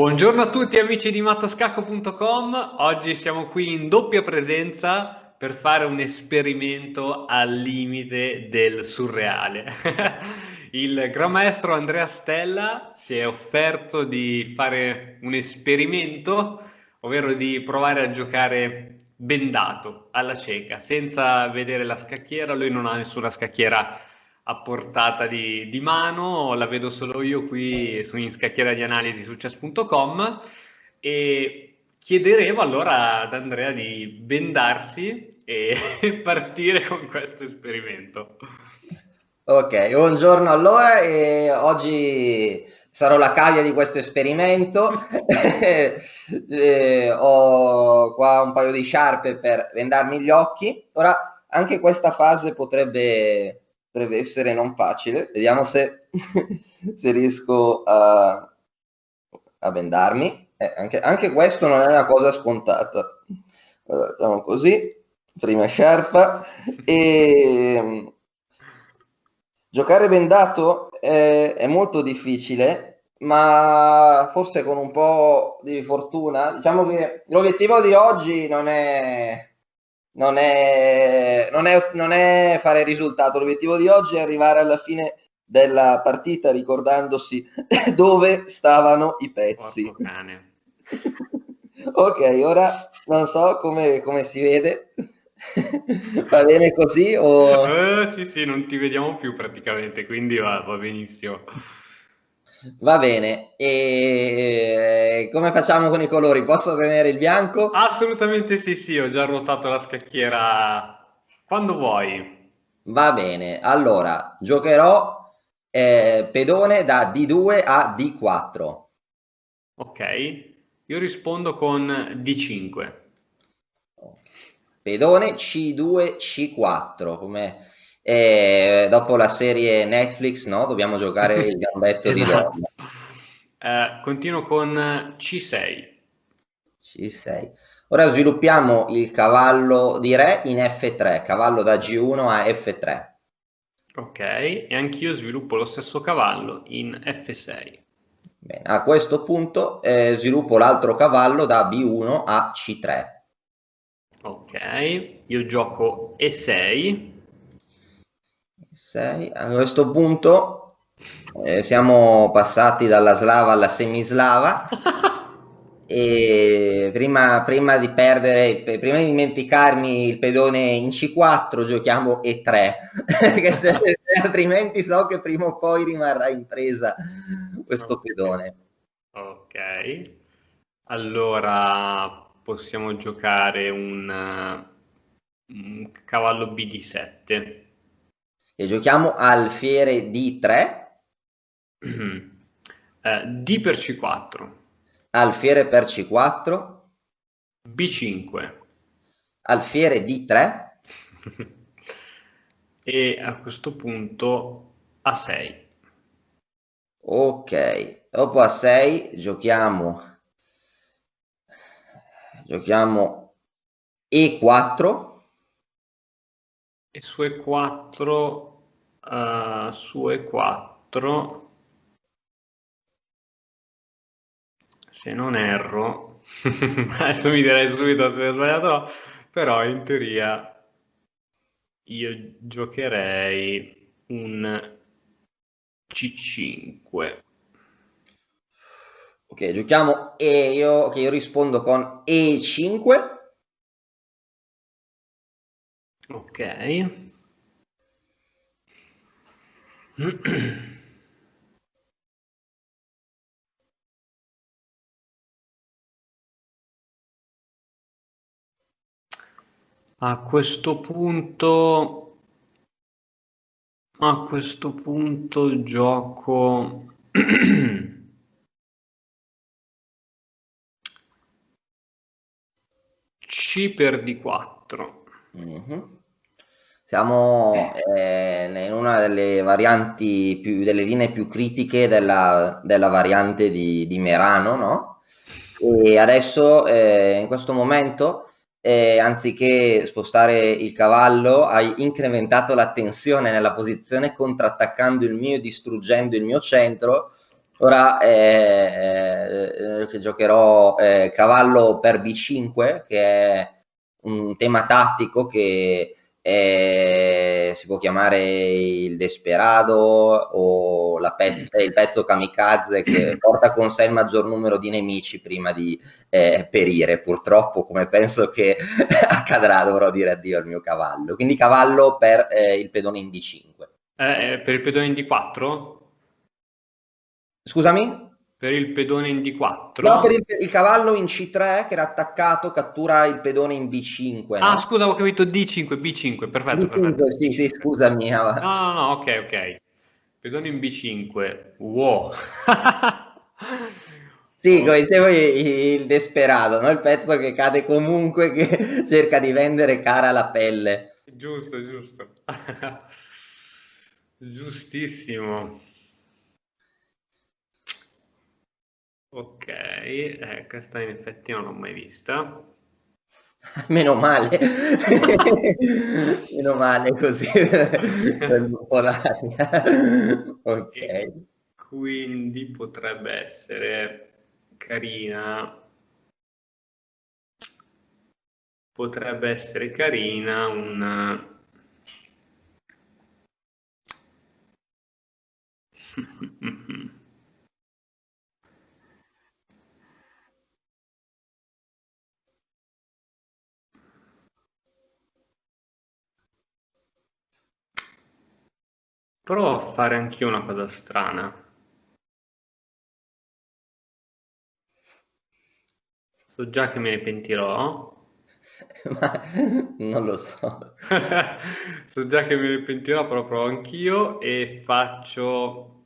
Buongiorno a tutti amici di mattoscacco.com, oggi siamo qui in doppia presenza per fare un esperimento al limite del surreale. Il gran maestro Andrea Stella si è offerto di fare un esperimento, ovvero di provare a giocare bendato alla cieca, senza vedere la scacchiera. Lui non ha nessuna scacchiera a portata di mano, la vedo solo io qui in scacchiera di analisi su chess.com e chiederemo allora ad Andrea di bendarsi e partire con questo esperimento. Ok, buongiorno allora e oggi sarò la cavia di questo esperimento. Ho qua un paio di sciarpe per vendarmi gli occhi. Ora, anche questa fase potrebbe essere non facile. Vediamo se, se riesco a vendarmi. Anche questo non è una cosa scontata. Allora, facciamo così, prima sciarpa. E giocare bendato è molto difficile, ma forse con un po' di fortuna. Diciamo che l'obiettivo di oggi non è fare risultato. L'obiettivo di oggi è arrivare alla fine della partita ricordandosi dove stavano i pezzi. Porco cane. Ok, ora non so come si vede. Va bene così o... Sì, sì, non ti vediamo più praticamente, quindi va benissimo. Va bene, e come facciamo con i colori? Posso tenere il bianco? Assolutamente sì, sì, ho già ruotato la scacchiera quando vuoi. Va bene, allora giocherò pedone da D2 a D4. Ok, io rispondo con D5. Pedone C2, C4, come dopo la serie Netflix, no? Dobbiamo giocare il gambetto di Esatto. donna. Continuo con C6. C6. Ora sviluppiamo il cavallo di re in F3, cavallo da G1 a F3. Ok, e anch'io sviluppo lo stesso cavallo in F6. Bene, a questo punto sviluppo l'altro cavallo da B1 a C3. Ok, io gioco E6. 6. A questo punto siamo passati dalla slava alla semislava e prima di perdere, prima di dimenticarmi il pedone in C4, giochiamo E3, perché altrimenti so che prima o poi rimarrà in presa questo Ok, pedone. ok. Allora possiamo giocare un cavallo BD7. E giochiamo alfiere D3, D per C4. alfiere per C4, B5. alfiere D3. E a questo punto A6. Ok, dopo a 6 giochiamo E4, E su E4, su E4, se non erro, adesso mi direi subito se ho sbagliato, no, però in teoria io giocherei un C5. ok, giochiamo io rispondo con E5, Ok. A questo punto, a questo punto gioco C per D4. mhm. Siamo in una delle varianti delle linee più critiche della variante di Merano, no? E adesso, in questo momento, anziché spostare il cavallo, hai incrementato la tensione nella posizione, contrattaccando il mio e distruggendo il mio centro, Ora giocherò cavallo per B5, che è un tema tattico che si può chiamare il Desperado o il pezzo kamikaze che porta con sé il maggior numero di nemici prima di perire. Purtroppo, come penso che accadrà, dovrò dire addio al mio cavallo. Quindi cavallo per il pedone in B5. Per il pedone in D4? Scusami? Per il pedone in No, per D4? il cavallo in C3 che era attaccato cattura il pedone in B5, Ah, no? scusa, ho capito D5, B5, perfetto, perfetto. B5, sì, sì, B5. scusami. No, no, no, ok, ok. Pedone in B5. Wow. Sì, Oh, come dicevo, il Desperado, no? Il pezzo che cade comunque, che cerca di vendere cara la pelle. giusto, giusto. Giustissimo. Ok, questa in effetti non l'ho mai vista. Meno male, meno male così per un po' l'aria. E Ok. quindi potrebbe essere carina, potrebbe essere carina un... Provo a fare anch'io una cosa strana. So già che me ne pentirò. Ma non lo so. So già che me ne pentirò, però provo anch'io e faccio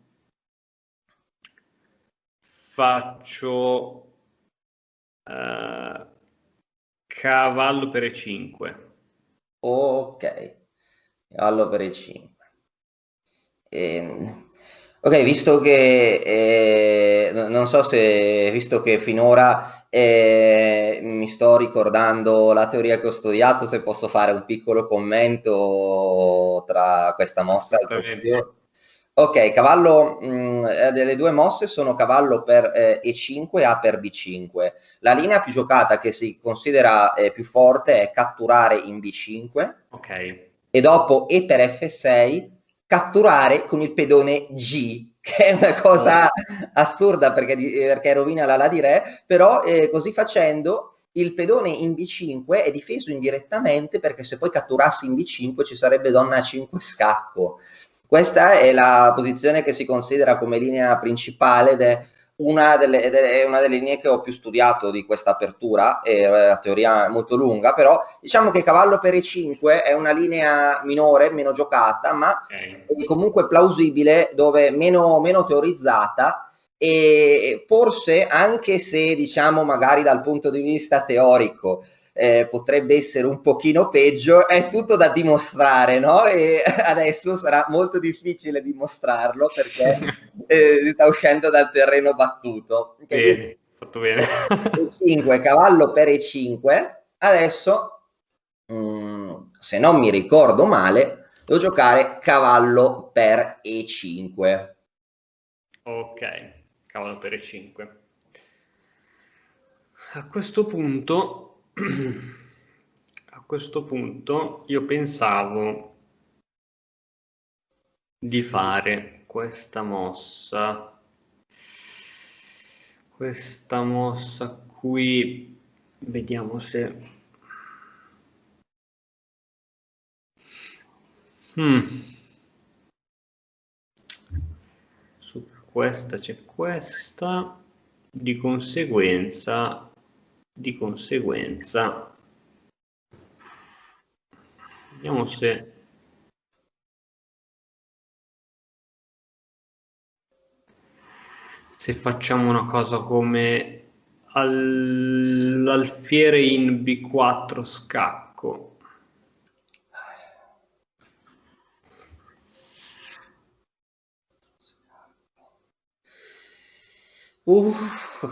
eh, cavallo per E5. Ok, cavallo per E5. Ok, visto che non so se, visto che finora mi sto ricordando la teoria che ho studiato, se posso fare un piccolo commento tra questa mossa e altre Assolutamente. opzioni. Ok, cavallo, delle due mosse sono cavallo per E5 e A per B5. La linea più giocata che si considera più forte è catturare in B5 Ok. e dopo E per F6 catturare con il pedone G, che è una Oh, cosa assurda perché rovina l'ala di re, però così facendo il pedone in B5 è difeso indirettamente perché se poi catturassi in B5 ci sarebbe donna A5 scacco. Questa è la posizione che si considera come linea principale ed è una delle linee che ho più studiato di questa apertura, è la teoria è molto lunga, però diciamo che cavallo per E5 è una linea minore, meno giocata, ma ok. è comunque plausibile, dove meno teorizzata e forse anche se diciamo magari dal punto di vista teorico potrebbe essere un pochino peggio, è tutto da dimostrare, no? E adesso sarà molto difficile dimostrarlo perché si sta uscendo dal terreno battuto. Okay, quindi, Bene, fatto bene. E5, cavallo per E5, adesso, se non mi ricordo male, devo giocare cavallo per E5. Ok, cavallo per E5. A questo punto, a questo punto io pensavo di fare questa mossa qui, vediamo se... Mm. Su questa c'è questa, di conseguenza, vediamo se facciamo una cosa come l'alfiere in B4 scacco.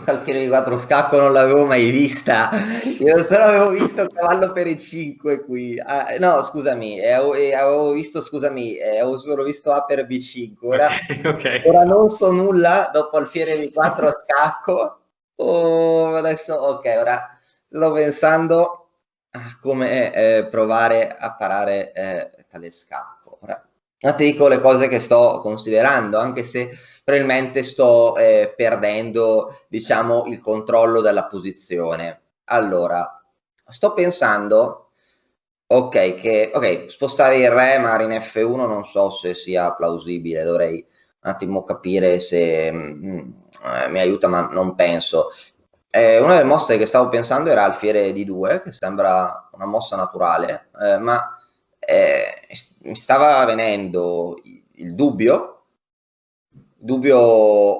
Alfiere di 4 scacco non l'avevo mai vista. Io solo avevo visto cavallo per i 5 qui. Ah, no, scusami, avevo visto, scusami, avevo solo visto A per B5. Ok, Ora, ok. ora non so nulla dopo alfiere di 4 a scacco. Oh, adesso, ok, ora sto pensando a come provare a parare tale scacco. Ora, ma ti dico le cose che sto considerando, anche se probabilmente sto perdendo, diciamo, il controllo della posizione. Allora, sto pensando, ok, spostare il re magari in F1 non so se sia plausibile, dovrei un attimo capire se mi aiuta, ma non penso. Una delle mosse che stavo pensando era alfiere di 2, che sembra una mossa naturale, ma mi stava venendo il dubbio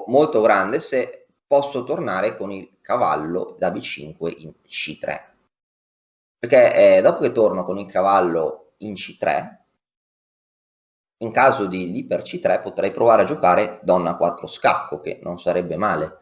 molto grande se posso tornare con il cavallo da B5 in C3. Perché dopo che torno con il cavallo in C3, in caso di per C3 potrei provare a giocare donna 4 scacco, che non sarebbe male.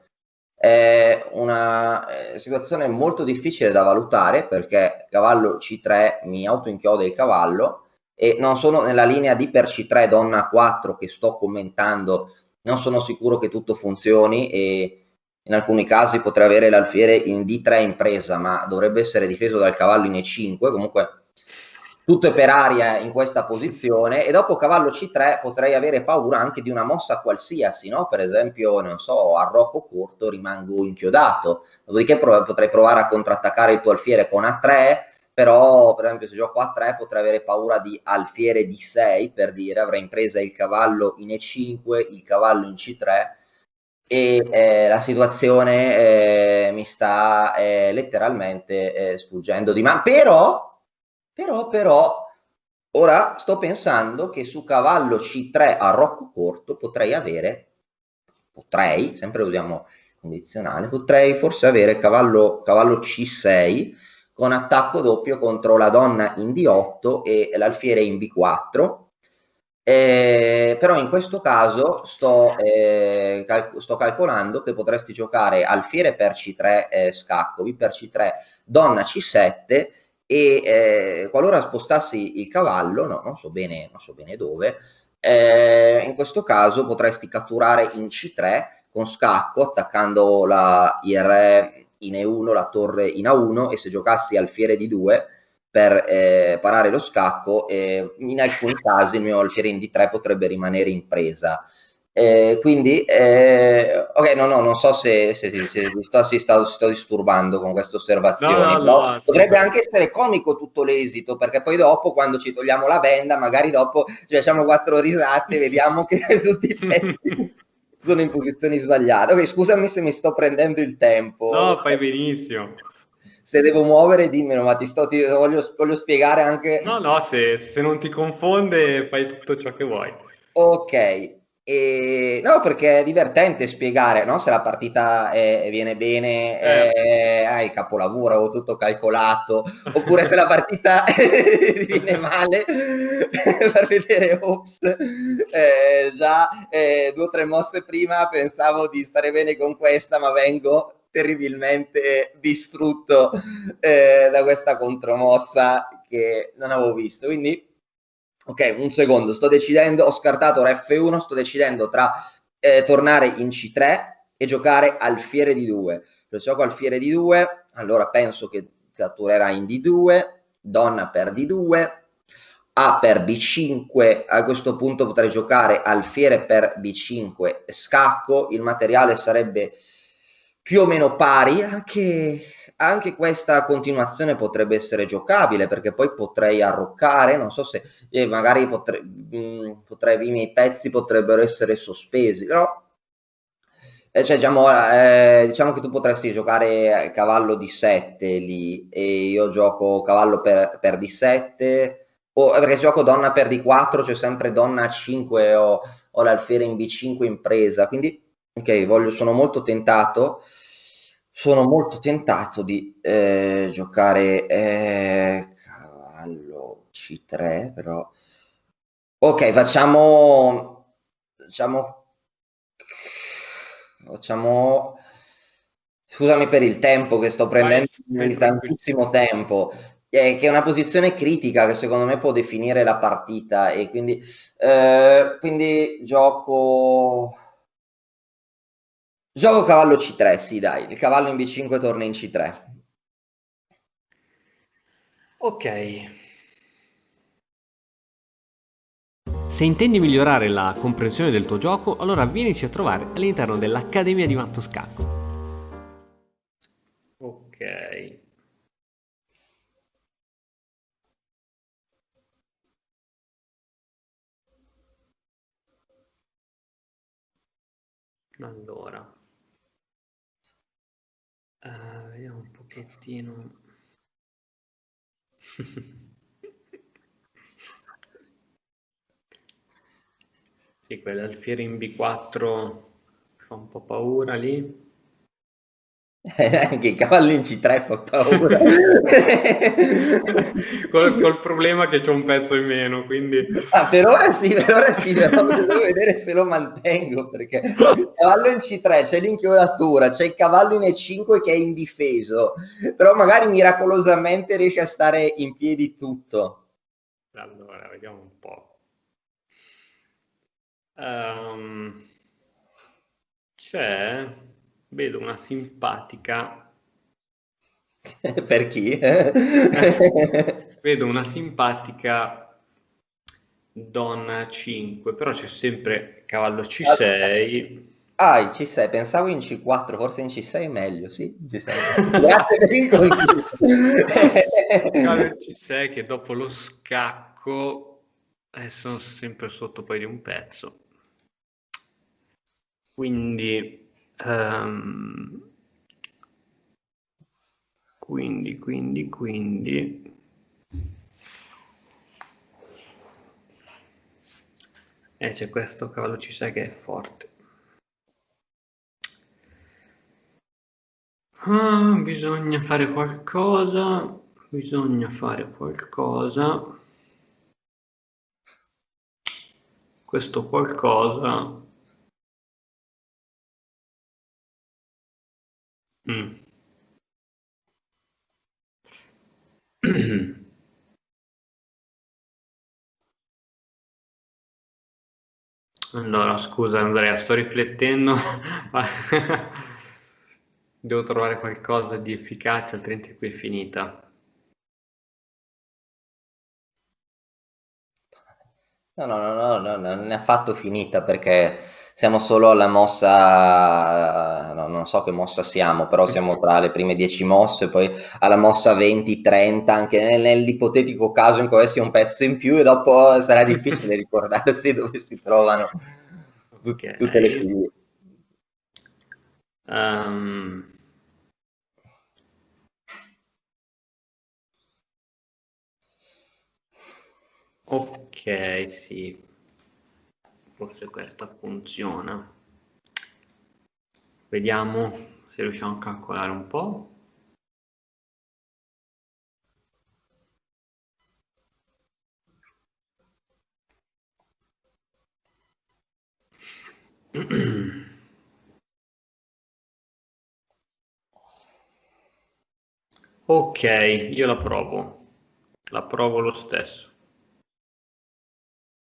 È una situazione molto difficile da valutare perché cavallo C3 mi autoinchioda il cavallo e non sono nella linea di per C3 donna 4 che sto commentando, non sono sicuro che tutto funzioni e in alcuni casi potrei avere l'alfiere in D3 in presa, ma dovrebbe essere difeso dal cavallo in E5, comunque tutto è per aria in questa posizione e dopo cavallo C3 potrei avere paura anche di una mossa qualsiasi, no? Per esempio, non so, arrocco corto, rimango inchiodato, dopodiché potrei provare a contrattaccare il tuo alfiere con A3, però per esempio se gioco A3 potrei avere paura di alfiere D6, per dire, avrei in presa il cavallo in E5, il cavallo in C3 e la situazione mi sta letteralmente sfuggendo di mano. Però, ora sto pensando che su cavallo C3 a rocco corto sempre usiamo condizionale, potrei forse avere cavallo C6 con attacco doppio contro la donna in D8 e l'alfiere in B4. Però in questo caso sto calcolando che potresti giocare alfiere per C3 scacco, B per C3, donna C7 e qualora spostassi il cavallo, no, non so bene dove, in questo caso potresti catturare in C3 con scacco attaccando il re in E1, la torre in A1 e se giocassi alfiere di 2 per parare lo scacco, in alcuni casi il mio alfiere in D3 potrebbe rimanere in presa. Quindi, ok, no, non so se sto disturbando con queste No, no, osservazioni, no, però potrebbe assolutamente. anche essere comico tutto l'esito, perché poi dopo, quando ci togliamo la benda, magari dopo ci facciamo 4 risate e vediamo che tutti i pezzi sono in posizioni sbagliate. Ok, scusami se mi sto prendendo il tempo. No, fai benissimo. Se devo muovere, dimmelo, ma voglio spiegare anche. No, no, se non ti confonde fai tutto ciò che vuoi. Ok, no, perché è divertente spiegare, no? Se la partita viene bene, Certo. hai il capolavoro, ho tutto calcolato, oppure se la partita viene male, per vedere, ops, già 2 o 3 mosse prima pensavo di stare bene con questa, ma vengo terribilmente distrutto da questa contromossa che non avevo visto. Quindi, ok, un secondo, sto decidendo, ho scartato ora F1, sto decidendo tra tornare in C3 e giocare alfiere di 2. Se gioco alfiere di 2, allora penso che catturerà in D2, donna per D2, A per B5, a questo punto potrei giocare alfiere per B5 scacco, il materiale sarebbe più o meno pari, anche questa continuazione potrebbe essere giocabile perché poi potrei arroccare, non so se magari i miei pezzi potrebbero essere sospesi, però cioè, diciamo che tu potresti giocare cavallo D7 lì e io gioco cavallo per D7 perché gioco donna per D4 c'è sempre donna A5 o l'alfiere in B5 in presa, quindi ok, sono molto tentato di giocare cavallo C3, però ok, facciamo Scusami per il tempo che sto Vai, prendendo, vai tantissimo tranquillissimo. tempo, che è una posizione critica che secondo me può definire la partita e quindi gioco cavallo C3, sì dai, il cavallo in B5 torna in C3. Ok. Se intendi migliorare la comprensione del tuo gioco, allora vienici a trovare all'interno dell'Accademia di Matto Scacco. Ok. Allora, vediamo un pochettino. Sì, quell'alfiere in B4 fa un po' paura lì. Anche il cavallo in C3 fa paura. Col problema che c'ho un pezzo in meno, quindi... Ah, per ora sì, però devo vedere se lo mantengo perché cavallo in C3 c'è l'inchiodatura, c'è il cavallo in E5 che è indifeso, però magari miracolosamente riesce a stare in piedi tutto. Allora, vediamo un po'. Ehm, vedo una simpatica... Per chi? Vedo una simpatica donna 5, però c'è sempre cavallo C6. Ah, in C6, pensavo in C4, forse in C6 è meglio, sì, in C6. Grazie per il consiglio. Cavallo C6 che dopo lo scacco sono sempre sotto poi di un pezzo. Quindi, quindi. C'è questo cavallo C6 che è forte. Ah, bisogna fare qualcosa. Bisogna fare qualcosa. Questo qualcosa. Mm. Allora, scusa Andrea, sto riflettendo, ma devo trovare qualcosa di efficace, altrimenti qui è finita. No, no, no, no, no, non è affatto finita perché siamo solo alla mossa, no, non so che mossa siamo, però siamo tra le prime 10 mosse, poi alla mossa 20-30, anche nell'ipotetico caso in cui avessi un pezzo in più e dopo sarà difficile ricordarsi dove si trovano Ok. tutte le figure. Ehm, ok, sì, forse questa funziona. Vediamo se riusciamo a calcolare un po'. Ok, io la provo lo stesso,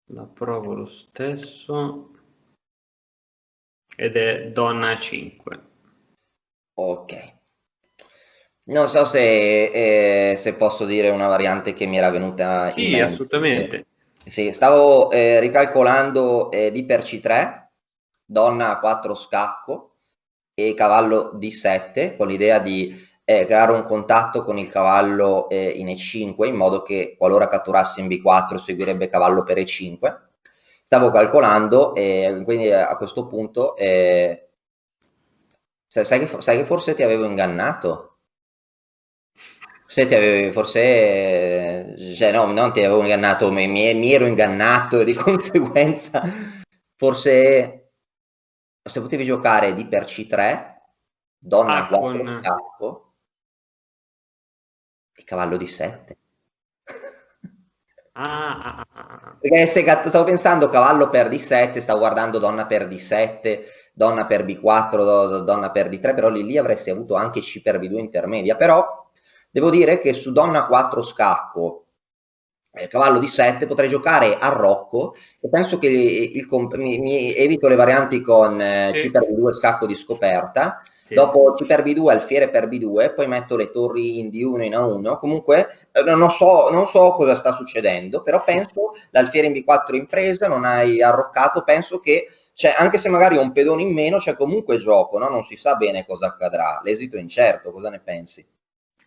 la provo lo stesso ed è donna 5. Ok. Non so se posso dire una variante che mi era venuta in Sì, mente. assolutamente. Sì, stavo ricalcolando di per C3, donna a 4 scacco e cavallo D7, con l'idea di creare un contatto con il cavallo in E5, in modo che qualora catturasse in B4 seguirebbe cavallo per E5. Stavo calcolando e quindi a questo punto sai che forse ti avevo ingannato? Forse, cioè no, non ti avevo ingannato, mi ero ingannato e di conseguenza forse potevi giocare di per C3, donna a Ah, 4 scacco e cavallo di 7. Ah, ah, ah, ah. Perché stavo pensando cavallo per D7, stavo guardando donna per D7, donna per B4, donna per D3, però lì avresti avuto anche C per B2 intermedia. Però devo dire che su donna 4 scacco, cavallo D7, potrei giocare a Rocco e penso che mi evito le varianti con C Sì, per B2 scacco di scoperta. sì. Dopo C per B2, alfiere per B2, poi metto le torri in D1 in A1. Comunque non so cosa sta succedendo, però penso l'alfiere in B4 in presa, non hai arroccato, penso che anche se magari ho un pedone in meno, c'è comunque gioco, no? Non si sa bene cosa accadrà, l'esito è incerto, cosa ne pensi?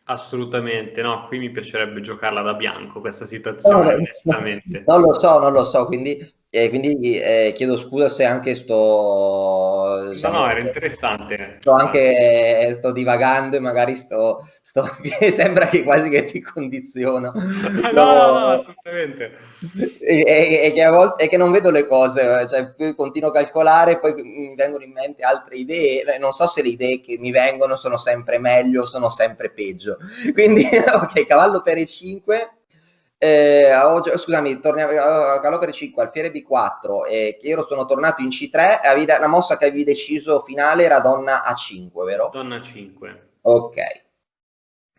Assolutamente, no, qui mi piacerebbe giocarla da bianco questa No, situazione, onestamente. non lo so, quindi chiedo scusa se anche No, diciamo, no, era interessante. sto divagando e magari sembra che quasi che ti condiziono. No, no, no, No. assolutamente. E che a volte è che non vedo le cose, cioè continuo a calcolare, poi mi vengono in mente altre idee, non so se le idee che mi vengono sono sempre meglio o sono sempre peggio. Quindi, ok, cavallo per E5. Scusami, torniamo a cavallo per E5, alfiere B4, che io sono tornato in C3, la mossa che avevi deciso finale era donna A5, vero? Donna 5. Ok,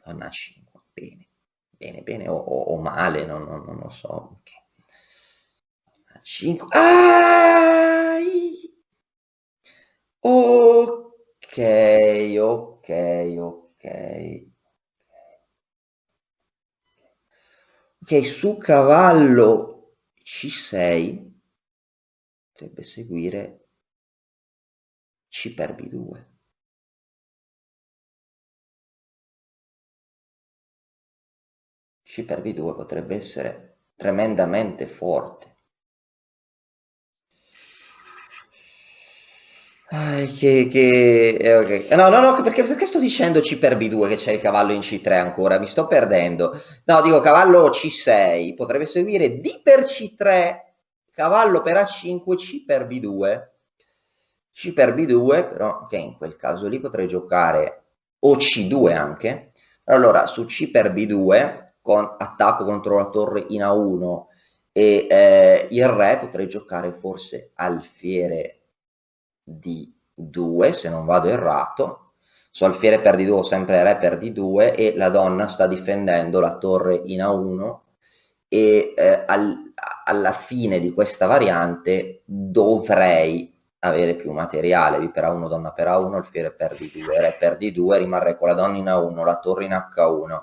donna A5, bene, bene, bene, o male, non lo so. Ok. 5. Ok, ok, ok. Ok, su cavallo C6 potrebbe seguire C per B2. C per B2 potrebbe essere tremendamente forte. Ok. No, perché sto dicendo C per B2 che c'è il cavallo in C3 ancora? Mi sto perdendo. No, dico cavallo C6, potrebbe seguire D per C3, cavallo per A5, C per B2. C per B2, però, che in quel caso lì potrei giocare o C2 anche. Allora, su C per B2, con attacco contro la torre in A1 e il re, potrei giocare forse alfiere D2, se non vado errato. Su alfiere per D2 sempre re per D2 e la donna sta difendendo la torre in A1 e alla fine di questa variante dovrei avere più materiale, V per A1, donna per A1, alfiere per D2, re per D2, rimarrei con la donna in A1, la torre in H1,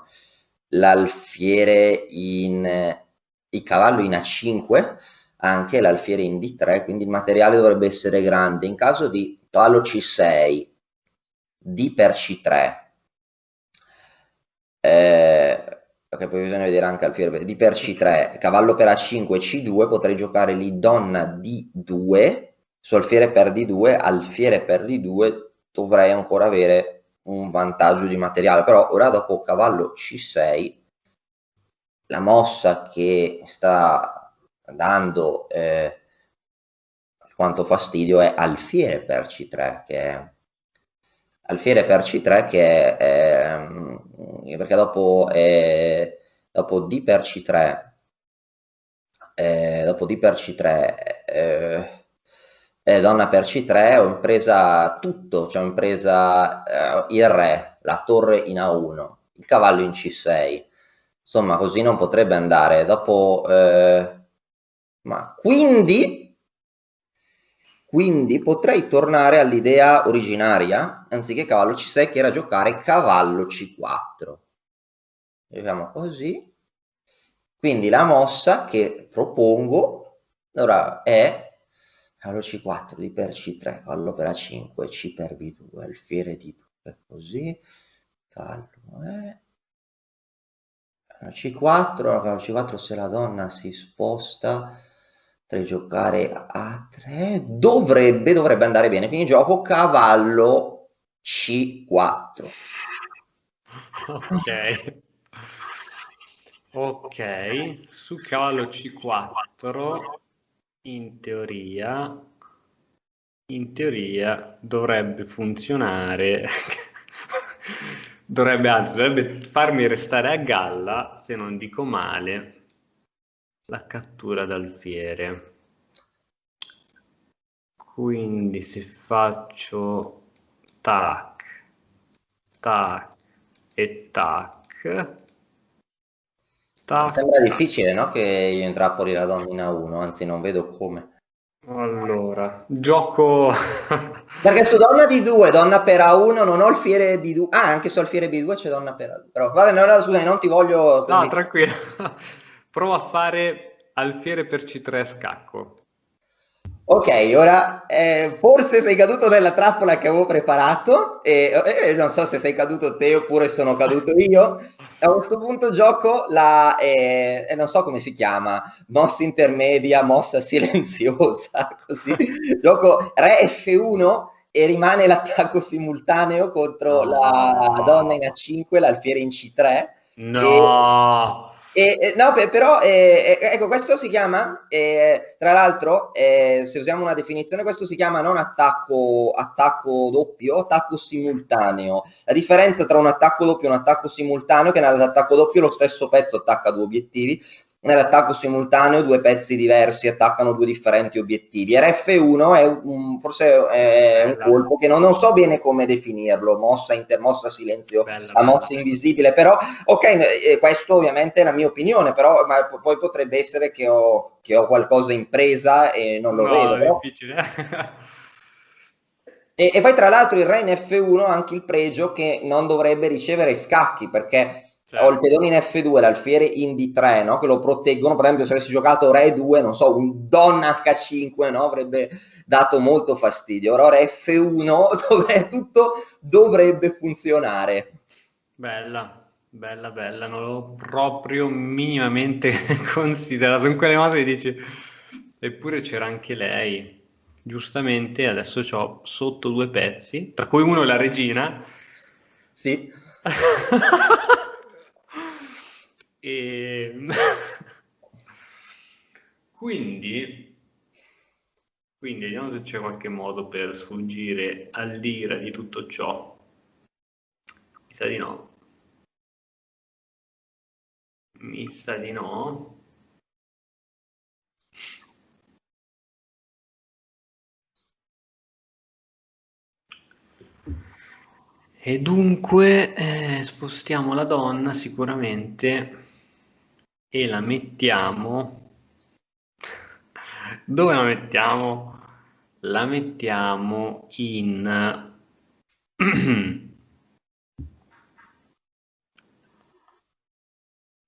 l'alfiere il cavallo in A5, anche l'alfiere in D3, quindi il materiale dovrebbe essere grande. In caso di cavallo C6, D per C3, ok, poi bisogna vedere anche alfiere D per C3, cavallo per A5, C2, potrei giocare lì donna D2, su alfiere per D2, alfiere per D2, dovrei ancora avere un vantaggio di materiale, però ora dopo cavallo C6, la mossa che sta dando quanto fastidio è alfiere per C3, che è alfiere per C3 che è perché dopo D per C3 dopo D per C3 donna per C3 ho impresa tutto, cioè ho impresa il re, la torre in A1, il cavallo in C6, insomma così non potrebbe andare. Dopo ma quindi potrei tornare all'idea originaria, anziché cavallo C6, che era giocare cavallo C4. Vediamo così. Quindi la mossa che propongo ora è cavallo C4, D per C3, cavallo per A5, C per B2, alfiere D2, così, cavallo C4, cavallo C4 se la donna si sposta, potrei giocare A3, dovrebbe andare bene, quindi gioco cavallo C4. Ok. Ok, su cavallo C4 in teoria dovrebbe funzionare, dovrebbe farmi restare a galla, se non dico male, la cattura d'alfiere. Quindi se faccio tac, tac e tac, tac, Sembra tac. difficile, no? Che io intrappoli la donna in A1, anzi non vedo come. Allora, gioco... Perché su donna D2, donna per A1, non ho alfiere B2. Ah, anche su alfiere B2 c'è donna per A2. Però, vabbè, no, no, scusami, non ti voglio No, così. tranquillo. Provo a fare alfiere per C3 a scacco. Ok, ora forse sei caduto nella trappola che avevo preparato e non so se sei caduto te oppure sono caduto io. A questo punto gioco la, non so come si chiama, mossa intermedia, mossa silenziosa, così. Gioco re F1 e rimane l'attacco simultaneo contro la donna in No, A5, l'alfiere in C3. E, no. no, però ecco, questo si chiama, tra l'altro, se usiamo una definizione, questo si chiama non attacco doppio, attacco simultaneo. La differenza tra un attacco doppio e un attacco simultaneo è che nell'attacco doppio lo stesso pezzo attacca due obiettivi, nell'attacco simultaneo due pezzi diversi attaccano due differenti obiettivi. RF1 è forse è un Bella, colpo che non so bene come definirlo, mossa silenzio, bella, a bella. mossa invisibile, però ok, questo ovviamente è la mia opinione, però poi potrebbe essere che ho qualcosa in presa e non lo vedo. No, è Però. difficile. E poi tra l'altro il re in F1 ha anche il pregio che non dovrebbe ricevere scacchi perché ho il Certo. pedone in F2, l'alfiere in D3, no? Che lo proteggono. Per esempio se avessi giocato re 2, non so, un donna H5, no? Avrebbe dato molto fastidio. Ora F1 dove tutto dovrebbe funzionare. Bella, bella, bella, non l'ho proprio minimamente considerato. Sono quelle cose che dici, eppure c'era anche lei. Giustamente adesso ho sotto due pezzi, tra cui uno è la regina. Sì. E... quindi, quindi vediamo se c'è qualche modo per sfuggire all'ira di tutto ciò. Mi sa di no. Mi sa di no. E dunque spostiamo la donna sicuramente e la mettiamo. Dove la mettiamo? La mettiamo in...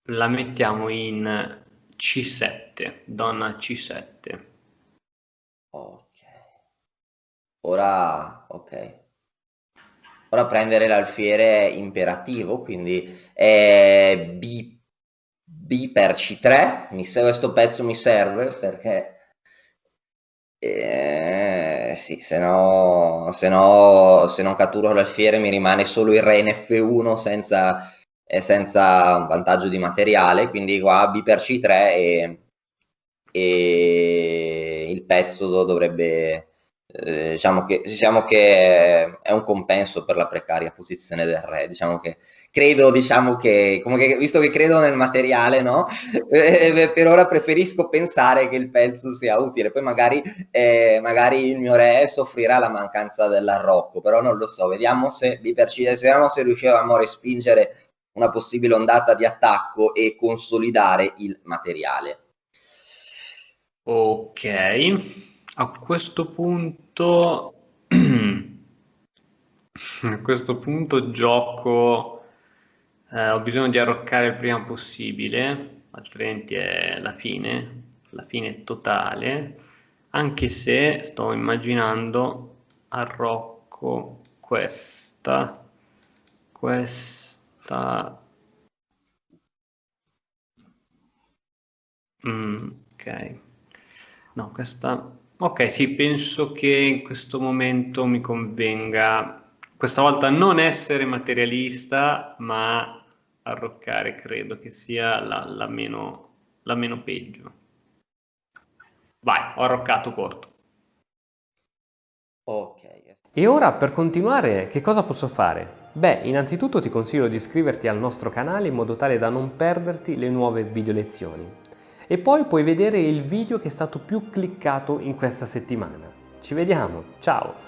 la mettiamo in C7, donna C7. Ok. Ok. Ora prendere l'alfiere è imperativo, quindi B per C3, questo pezzo mi serve perché sì, se non catturo l'alfiere mi rimane solo il re in F1 senza un vantaggio di materiale, quindi qua B per C3 e il pezzo dovrebbe, diciamo che è un compenso per la precaria posizione del re, diciamo che visto che credo nel materiale, no? Per ora preferisco pensare che il pezzo sia utile, poi magari il mio re soffrirà la mancanza dell'arrocco, però non lo so, vediamo se vediamo se riusciamo a respingere una possibile ondata di attacco e consolidare il materiale. Ok, a questo punto, a questo punto gioco, ho bisogno di arroccare il prima possibile, altrimenti è la fine totale, anche se sto immaginando arrocco questa, ok. No, questa... Ok, sì, penso che in questo momento mi convenga questa volta non essere materialista, ma arroccare, credo che sia la meno peggio. Vai, ho arroccato corto. Ok. E ora per continuare che cosa posso fare? Beh, innanzitutto ti consiglio di iscriverti al nostro canale in modo tale da non perderti le nuove video lezioni. e poi puoi vedere il video che è stato più cliccato in questa settimana. Ci vediamo, ciao!